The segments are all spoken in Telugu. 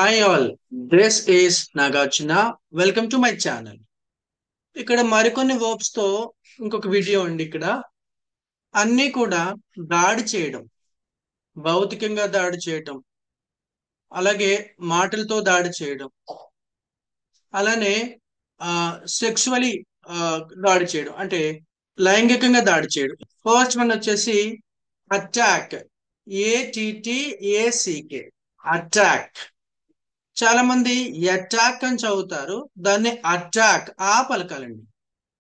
Hi all, this is Nagarjuna. Welcome to my channel. ఇక్కడ మరికొన్ని వర్బ్స్ తో ఇంకొక వీడియో ఉంది ఇక్కడ. అన్నీ కూడా దాడి చేయడం, భౌతికంగా దాడి చేయడం, అలాగే మాటలతో దాడి చేయడం, అలానే సెక్సువలీ దాడి చేయడం అంటే లైంగికంగా దాడి చేయడం. ఫస్ట్ వన్ వచ్చేసి అటాక్, ATTACK, అటాక్. చాలా మంది అటాక్ అని చదువుతారు, దాన్ని అటాక్ పలకాలండి.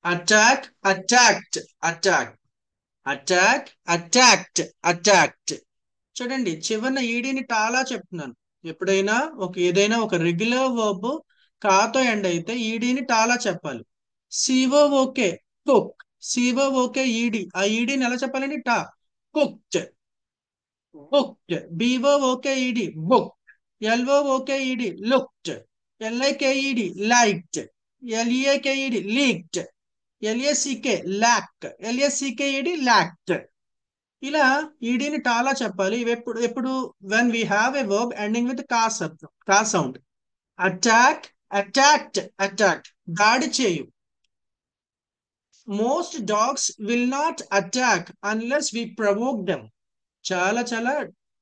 Attack, attacked, attack, attack, attacked, attacked. చూడండి, చివరిన ఈడీని టాలా చెప్తున్నాను. ఎప్పుడైనా ఏదైనా ఒక రెగ్యులర్ వర్బ్ కాతో ఎండ్ అయితే ఈడీని టాలా చెప్పాలి. C O O K cook, C O O K E D, ఆ ఈడీని ఎలా చెప్పాలండి? టా. Cooked, booked. B O O K E D book, LOOKED looked, LIKED liked, LEAKED leaked, LACK lacked, LACKED lacked. ఇలా ఈడీని టాలా చెప్పాలి. ఇవి ఎప్పుడు when we have a verb ending with K sound. Attack, attacked, attacked, దాడి చేయు. Most dogs will not attack unless we provoke them. చాలా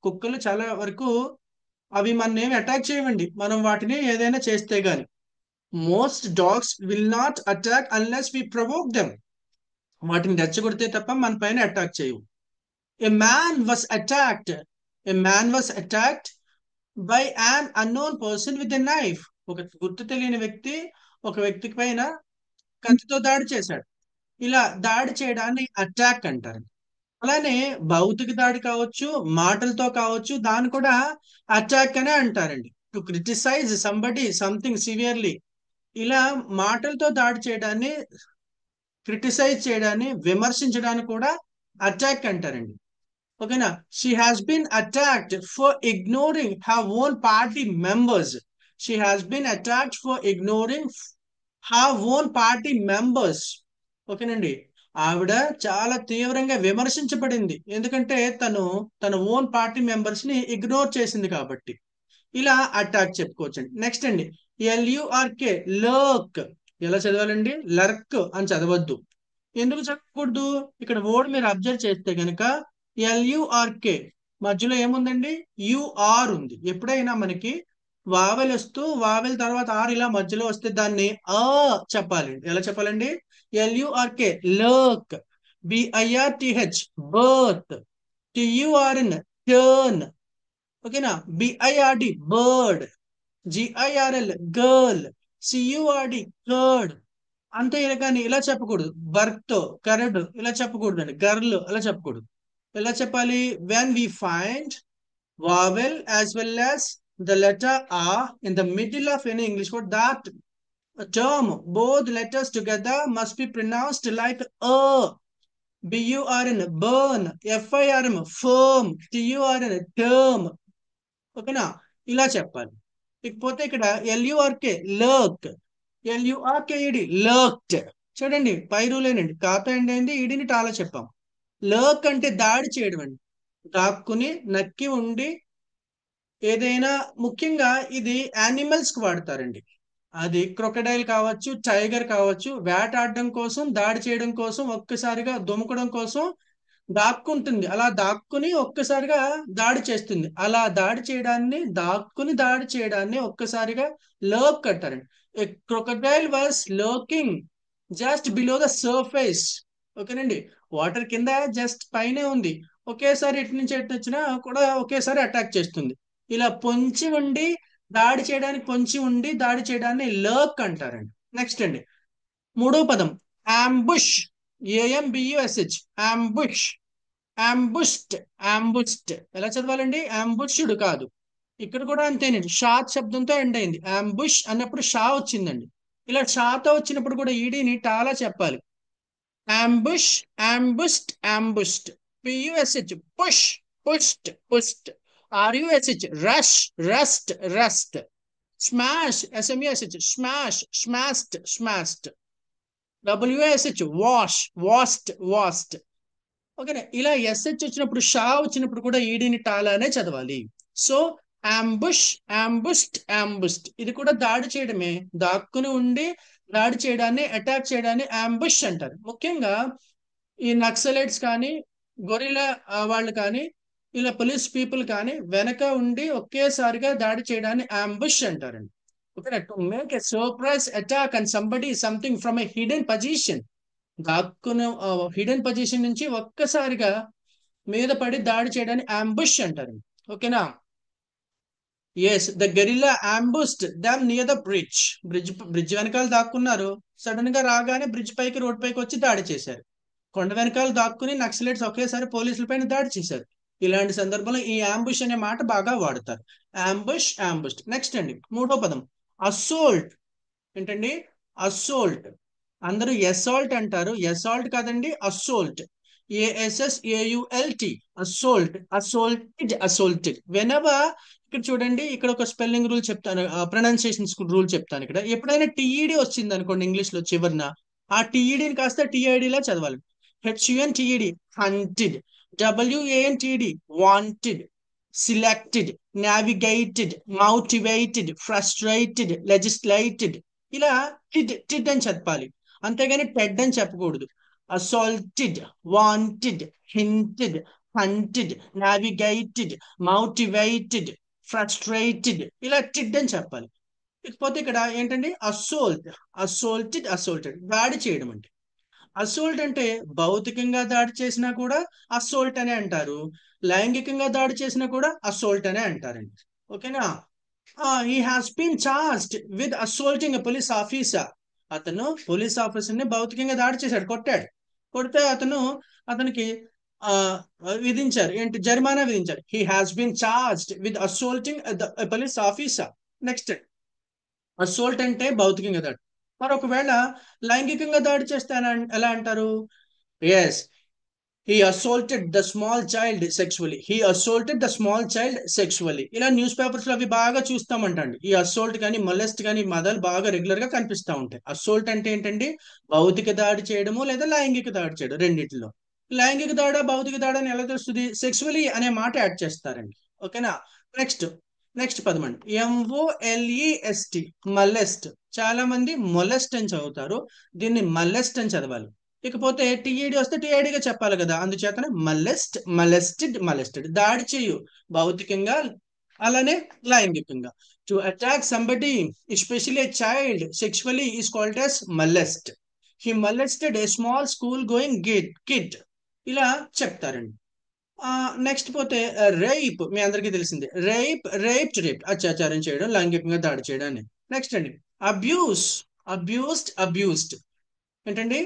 కుక్కలు చాలా వరకు అవి మన ఏమి అటాక్ చేయవండి, మనం వాటిని ఏదైనా చేస్తే గాని. Most dogs will not attack unless we provoke them. వాటిని రెచ్చగొడితే తప్ప మన పైన అటాక్ చేయవు. A man was attacked, a man was attacked by an unknown person with a knife. ఒక గుర్తు తెలియని వ్యక్తి ఒక వ్యక్తి పైన కత్తితో దాడి చేశాడు. ఇలా దాడి చేయడాన్ని అటాక్ అంటారు. అలానే భౌతిక దాడి కావచ్చు, మాటలతో కావచ్చు, దాన్ని కూడా అటాక్ అనే అంటారండి. To criticise somebody something severely. ఇలా మాటలతో దాడి చేయడాన్ని, క్రిటిసైజ్ చేయడాన్ని, విమర్శించడాన్ని కూడా అటాక్ అంటారండి. ఓకేనా? She has been attacked for ignoring her own party members. She has been attacked for ignoring her own party members. ఓకేనండి, ఆవిడ చాలా తీవ్రంగా విమర్శించబడింది, ఎందుకంటే తన ఓన్ పార్టీ మెంబర్స్ ని ఇగ్నోర్ చేసింది కాబట్టి. ఇలా అటాక్ చెప్పుకోవచ్చండి. నెక్స్ట్ అండి, LURK లర్క్. ఎలా చదవాలండి? లర్క్ అని చదవద్దు. ఎందుకు చదవకూడదు? ఇక్కడ వర్డ్ మీరు అబ్జర్వ్ చేస్తే గనక LURK మధ్యలో ఏముందండి? UR ఉంది. ఎప్పుడైనా మనకి వావెల్ వస్తూ వావెల్ తర్వాత ఆర్ ఇలా మధ్యలో వస్తే దాన్ని చెప్పాలి. ఎలా చెప్పాలండి? LURK లర్క్, BIRTH birth, TURN turn. ఓకేనా? BIRD bird, GIRL girl, CURD curd. అంతే. ఇలా కానీ ఇలా చెప్పకూడదు. బర్త్, కరడ్ ఇలా చెప్పకూడదు అండి. గర్ల్ అలా చెప్పకూడదు. ఎలా చెప్పాలి? When we find vowel as well as the letter R in the middle of any English word, that term, both letters together must be pronounced like BURN burn, FIRM firm, TURN term. ఓకేనా? ఇలా చెప్పాలి. ఇకపోతే ఇక్కడ LURK లర్క్, LURKED లర్క్డ్. చూడండి, పై రూలేనండి. కాతో ఏంటండి? ఈడిని టాలా చెప్పాం. లర్క్ అంటే దాడి చేయడం అండి, దాక్కుని నక్కి ఉండి. ఏదైనా ముఖ్యంగా ఇది యానిమల్స్ కి వాడతారండి. అది క్రొకడైల్ కావచ్చు, టైగర్ కావచ్చు, వేటాడడం కోసం, దాడి చేయడం కోసం, ఒక్కసారిగా దుమకడం కోసం దాక్కుంటుంది. అలా దాక్కుని ఒక్కసారిగా దాడి చేస్తుంది. అలా దాడి చేయడాన్ని, దాక్కుని దాడి చేయడాన్ని ఒక్కసారిగా లర్క్ అంటారండి. A crocodile was lurking just below the surface. ఓకేనండి, వాటర్ కింద జస్ట్ పైనే ఉంది, ఒకేసారి ఎటు నుంచి ఎటు వచ్చినా కూడా ఒకేసారి అటాక్ చేస్తుంది. ఇలా పొంచి ఉండి దాడి చేయడానికి, పొంచి ఉండి దాడి చేయడాన్ని లర్క్ అంటారండి. నెక్స్ట్ అండి, మూడో పదం అంబుష్, AMBUSH, అంబుష్, అంబుష్డ్, అంబుష్డ్. ఎలా చదవాలండి? అంబుష్డ్ కాదు. ఇక్కడ కూడా అంతేనండి, షా శబ్దంతో ఎండ్ అయింది. అంబుష్ అన్నప్పుడు షా వచ్చిందండి. ఇలా షాతో వచ్చినప్పుడు కూడా ఈడీని టాలా చెప్పాలి. Ambush, ambushed, ambushed. PUSH push, pushed, pushed. RUSH rush, rushed, rushed. Smash, SMUSH smash, smashed, smashed. WASH wash, washed, washed. ఓకేనా? ఇలా SH వచ్చినప్పుడు, షా వచ్చినప్పుడు కూడా ఈడీని టాలానే చదవాలి. సో అంబుష్, అంబుస్ట్ ఇది కూడా దాడి చేయడమే. దాక్కుని ఉండి దాడి చేయడాన్ని, అటాక్ చేయడాన్ని అంబుష్ అంటారు. ముఖ్యంగా ఈ నక్సలైట్స్ కానీ, గొరిల్లా వాళ్ళు కానీ, ఇలా పోలీస్ పీపుల్ కానీ వెనక ఉండి ఒకేసారిగా దాడి చేయడాన్ని అంబుష్ అంటారండి. Okay, to make a surprise attack and somebody something from a hidden position. దాక్కున హిడెన్ పొజిషన్ నుంచి ఒక్కసారిగా మీద పడి దాడి చేయడాన్ని అంబుష్ అంటారండి. ఓకేనా. Yes, the guerrilla ambushed them near the bridge. Bridge వెనకాల దాక్కున్నారు. సడన్ గా రాగానే బ్రిడ్జ్ పైకి, రోడ్ పైకి వచ్చి దాడి చేశారు. కొండ వెనకాల దాక్కుని నక్సలైట్స్ ఒకేసారి పోలీసుల పైన దాడి చేశారు. ఇలాంటి సందర్భంలో ఈ అంబుష్ అనే మాట బాగా వాడతారు. అంబుష్, అంబుష్డ్. నెక్స్ట్ అండి, మూడో పదం అసోల్ట్. ఏంటండి? అసోల్ట్. అందరూ ఎసాల్ట్ అంటారు, ఎసాల్ట్ కాదండి, అసోల్ట్. ASSAULT. అసోల్ట్, అసోల్టెడ్, అసోల్టెడ్. వెనవర్, ఇక్కడ చూడండి, ఇక్కడ ఒక స్పెల్లింగ్ రూల్ చెప్తాను, ప్రొనౌన్సియేషన్ రూల్ చెప్తాను. ఇక్కడ ఎప్పుడైనా టీఈడి వచ్చింది అనుకోండి ఇంగ్లీష్ లో చివరిన, ఆ టీఈడిని కాస్త టీఐడి లా చదవాలి. HUNTED, hunted. WANTED, wanted. Selected, navigated, motivated, frustrated, legislated. ఇలా టిడ్ అని చెప్పాలి, అంతేగాని టెడ్ అని చెప్పకూడదు. Assaulted, wanted, hinted, hunted, navigated, motivated, frustrated, ఇలా టిడ్ అని చెప్పాలి. ఇకపోతే ఇక్కడ ఏంటండి, అసోల్టెడ్, దాడి చేయడం అంటే. అసోల్ట్ అంటే భౌతికంగా దాడి చేసినా కూడా అసోల్ట్ అనే అంటారు, లైంగికంగా దాడి చేసినా కూడా అసోల్ట్ అనే అంటారండి. ఓకేనా. He has been charged with assaulting a police officer. అతను పోలీస్ ఆఫీసర్ ని భౌతికంగా దాడి చేశాడు, కొట్టాడు. కొడితే అతనికి ఆ విధించారు, ఏంటి, జరిమానా విధించారు. He has been charged with assaulting police officer. Next, assault అంటే భౌతికంగా దాడి. మరి ఒకవేళ లైంగికంగా దాడి చేస్తే ఎలా అంటారు? Yes, he assaulted the small child sexually. He assaulted the small child sexually. ఇలా న్యూస్ పేపర్స్ లో అవి బాగా చూస్తామంటండి. ఈ అసోల్ట్ కానీ మొలెస్ట్ కానీ మదాలు బాగా రెగ్యులర్ గా కనిపిస్తూ ఉంటాయి. అసోల్ట్ అంటే ఏంటండి, భౌతిక దాడి చేయడము లేదా లైంగిక దాడి చేయడం, రెండింటిలో. లైంగిక దాడ, భౌతిక దాడ అని ఎలా తెలుస్తుంది? సెక్సువలీ అనే మాట యాడ్ చేస్తారండి. ఓకేనా. నెక్స్ట్, పదమండి, MOLEST, మలెస్ట్. చాలా మంది మొలెస్ట్ అని చదువుతారు, దీన్ని మలెస్ట్ అని చదవాలి. ఇకపోతే టీఈడి వస్తే టీఐడిగా చెప్పాలి కదా, అందుచేతనే మలెస్టెడ్, దాడి చేయు, భౌతికంగా అలానే లైంగికంగా. To attack somebody, especially a child, sexually is called as molest. He molested a small school going kid. ఇలా చెప్తారండి. నెక్స్ట్ పోతే రేప్, మీ అందరికీ తెలిసిందే. రేప్డ్, అత్యాచారం చేయడం, లైంగికంగా దాడి చేయడాన్ని. నెక్స్ట్ అండి, అబ్యూస్డ్. ఏంటండి?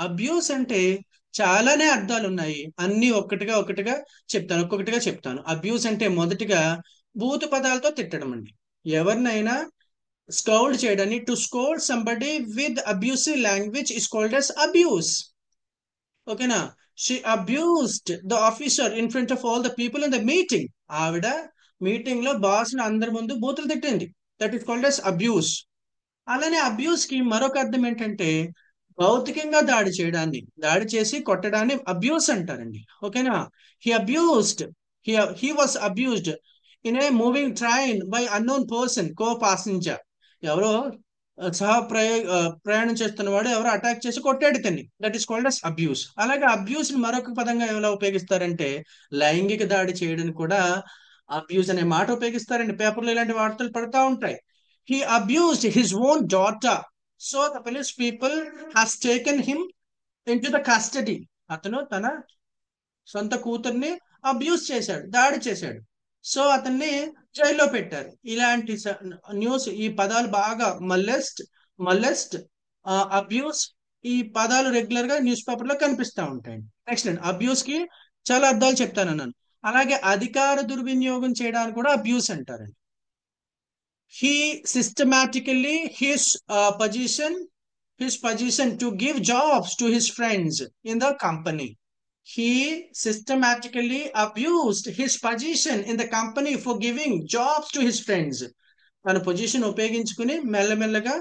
అబ్యూస్ అంటే చాలానే అర్థాలు ఉన్నాయి, అన్ని ఒక్కొక్కటిగా చెప్తాను. అబ్యూస్ అంటే మొదటిగా బూతు పదాలతో తిట్టడం అండి. ఎవరినైనా స్కౌల్డ్ చేయడాన్ని, to scold somebody with abusive language is called as abuse. ఓకేనా. She abused the officer in front of all the people in the meeting. ఆవిడ మీటింగ్ లో బాస్ ని అందరి ముందు బూతులు తిట్టింది. That is called as abuse. అలానే అబ్యూస్ కి మరొక అర్థం ఏంటంటే భౌతికంగా దాడి చేయడాన్ని, దాడి చేసి కొట్టడాన్ని అబ్యూస్ అంటారండి. ఓకేనా. He abused he was abused in a moving train by unknown person, co passenger. ఎవరో ప్రయాణం చేస్తున్నవాడు ఎవరో అటాక్ చేసి కొట్టాడు ఇతన్ని. That is called as abuse. అలాగే అబ్యూస్ ని మరొక పదంగా ఎలా ఉపయోగిస్తారంటే లైంగిక దాడి చేయడం కూడా అబ్యూస్ అనే మాట ఉపయోగిస్తారండి. పేపర్లో ఇలాంటి వార్తలు పడుతూ ఉంటాయి. He abused his own daughter. So the police people has taken him into the custody. అతను తన సొంత కూతుర్ని అబ్యూస్ చేశాడు, దాడి చేశాడు. సో అతన్ని జైల్లో పెట్టారు. ఇలాంటి న్యూస్, ఈ పదాలు బాగా మల్లెస్ట్, అబ్యూస్, ఈ పదాలు రెగ్యులర్ గా న్యూస్ పేపర్ లో కనిపిస్తూ ఉంటాయి. నెక్స్ట్ అండి, అబ్యూస్ కి చాలా అర్థాలు చెప్తానన్నాను. అలాగే అధికార దుర్వినియోగం చేయడానికి కూడా అబ్యూస్ అంటారండి. He systematically his position to give jobs to his friends in the company. He systematically abused his position in the company for giving jobs to his friends. తన పొజిషన్ ఉపయోగించుకుని మెల్లమెల్లగా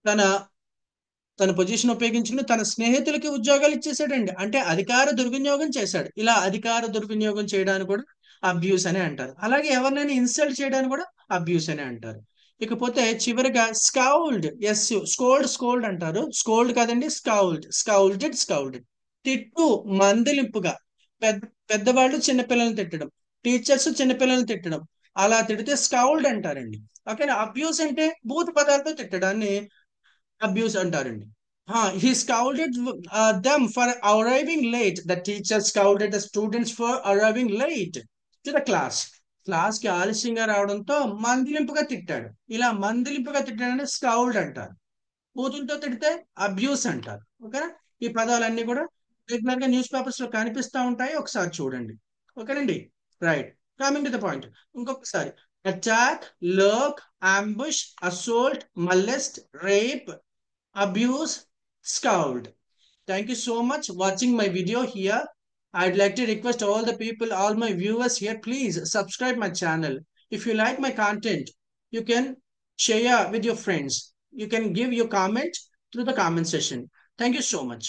తన పొజిషన్ ఉపయోగించుకుని తన స్నేహితులకి ఉద్యోగాలు ఇచ్చేసాడండి. అంటే అధికార దుర్వినియోగం చేశాడు. ఇలా అధికార దుర్వినియోగం చేయడానికి కూడా అబ్యూస్ అని అంటారు. అలాగే ఎవరినైనా ఇన్సల్ట్ చేయడానికి కూడా అబ్యూస్ అని అంటారు. ఇకపోతే చివరిగా స్కౌల్డ్, ఎస్, స్కోల్డ్ అంటారు. స్కోల్డ్ కాదండి, స్కౌల్డెడ్. తిట్టు, మందలింపుగా. పెద్ద పెద్దవాళ్ళు చిన్నపిల్లల్ని తిట్టడం, టీచర్స్ చిన్నపిల్లల్ని తిట్టడం, అలా తిడితే స్కౌల్డ్ అంటారండి. ఓకేనా. అబ్యూస్ అంటే భూత పదాలతో తిట్టడాన్ని అబ్యూస్ అంటారండి. He scolded them for arriving late. The teacher scolded the students for arriving late to the class. Class కి ఆలస్యంగా రావడంతో మందలింపుగా తిట్టాడు. ఇలా మందలింపుగా తిట్టాడని స్కౌల్డ్ అంటారు. బూతులతో తిడితే అబ్యూస్ అంటారు. ఓకేనా. ఈ పదాలన్నీ కూడా రెగ్యులర్ గా న్యూస్ పేపర్స్ లో కనిపిస్తా ఉంటాయి, ఒకసారి చూడండి. ఓకేనండి. Right. Coming to the point. ఇంకొకసారి: attack, lurk, ambush, assault, molest, rape, abuse, scold. Thank you so much watching my video here. I'd like to request all the people, all my viewers here, please subscribe my channel. If you like my content, you can share with your friends. You can give your comment through the comment section. Thank you so much.